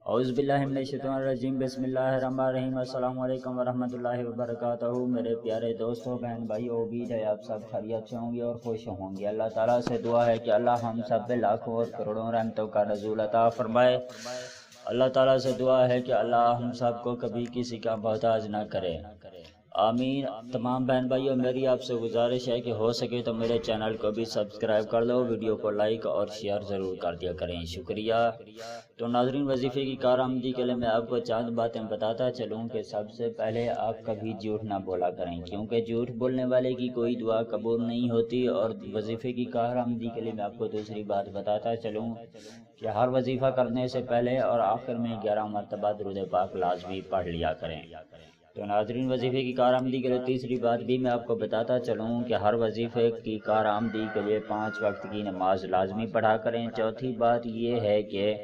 اعوذ باللہ من الشیطان الرجیم، بسم اللہ الرحمن الرحیم۔ السلام علیکم ورحمۃ اللہ وبرکاتہ۔ میرے پیارے دوستوں، بہن بھائیو، امید ہے آپ سب خیریت سے ہوں گے اور خوش ہوں گے۔ اللہ تعالیٰ سے دعا ہے کہ اللہ ہم سب پہ لاکھوں اور کروڑوں رحمتوں کا نزول عطا فرمائے۔ اللہ تعالیٰ سے دعا ہے کہ اللہ ہم سب کو کبھی کسی کا محتاج نہ کرے، آمین۔ تمام بہن بھائیوں، میری آپ سے گزارش ہے کہ ہو سکے تو میرے چینل کو بھی سبسکرائب کر دو، ویڈیو کو لائک اور شیئر ضرور کر دیا کریں، شکریہ۔ تو ناظرین، وظیفے کی کارآمدی کے لیے میں آپ کو چند باتیں بتاتا چلوں کہ سب سے پہلے آپ کبھی جھوٹ نہ بولا کریں، کیونکہ جھوٹ بولنے والے کی کوئی دعا قبول نہیں ہوتی۔ اور وظیفے کی کارآمدی کے لیے میں آپ کو دوسری بات بتاتا چلوں کہ ہر وظیفہ کرنے سے پہلے اور آخر میں 11 مرتبہ درود پاک لازمی پڑھ لیا کریں۔ تو ناظرین، وظیفے کی کارآمدی کے لیے تیسری بات بھی میں آپ کو بتاتا چلوں کہ ہر وظیفے کی کارآمدی کے لیے 5 وقت کی نماز لازمی پڑھا کریں۔ چوتھی بات یہ ہے کہ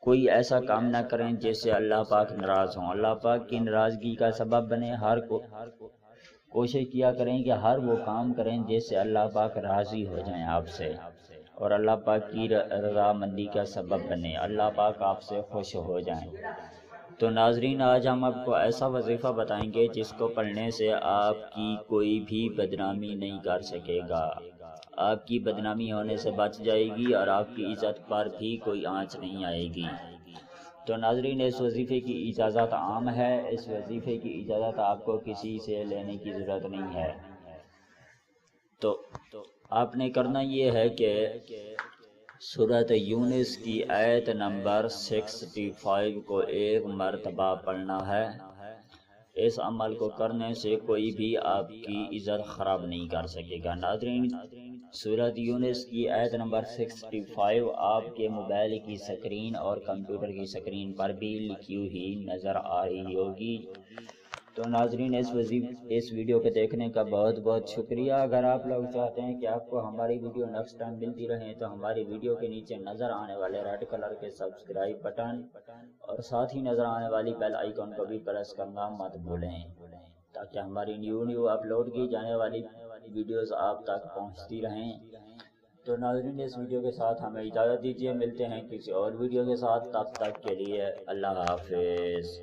کوئی ایسا کام نہ کریں جس سے اللہ پاک ناراض ہوں، اللہ پاک کی ناراضگی کا سبب بنے۔ کوشش کیا کریں کہ ہر وہ کام کریں جس سے اللہ پاک راضی ہو جائیں آپ سے اور اللہ پاک کی رضامندی کا سبب بنے، اللہ پاک آپ سے خوش ہو جائیں۔ تو ناظرین، آج ہم آپ کو ایسا وظیفہ بتائیں گے جس کو پڑھنے سے آپ کی کوئی بھی بدنامی نہیں کر سکے گا، آپ کی بدنامی ہونے سے بچ جائے گی اور آپ کی عزت پر بھی کوئی آنچ نہیں آئے گی۔ تو ناظرین، اس وظیفے کی اجازت عام ہے، اس وظیفے کی اجازت آپ کو کسی سے لینے کی ضرورت نہیں ہے۔ تو آپ نے کرنا یہ ہے کہ سورۃ یونس کی آیت نمبر 65 کو 1 مرتبہ پڑھنا ہے۔ اس عمل کو کرنے سے کوئی بھی آپ کی عزت خراب نہیں کر سکے گا۔ ناظرین، سورۃ یونس کی آیت نمبر 65 آپ کے موبائل کی سکرین اور کمپیوٹر کی سکرین پر بھی لکھی ہوئی نظر آ رہی ہوگی۔ تو ناظرین، اس ویڈیو کو دیکھنے کا بہت بہت شکریہ۔ اگر آپ لوگ چاہتے ہیں کہ آپ کو ہماری ویڈیو نیکسٹ ٹائم ملتی رہے تو ہماری ویڈیو کے نیچے نظر آنے والے ریڈ کلر کے سبسکرائب بٹن اور ساتھ ہی نظر آنے والی بیل آئیکن کو بھی پریس کرنا مت بھولیں، تاکہ ہماری نیو اپلوڈ کی جانے والی ویڈیوز آپ تک پہنچتی رہیں۔ تو ناظرین، اس ویڈیو کے ساتھ ہمیں اجازت دیجیے، ملتے ہیں کسی اور ویڈیو کے ساتھ، تب تک کے لیے اللہ حافظ۔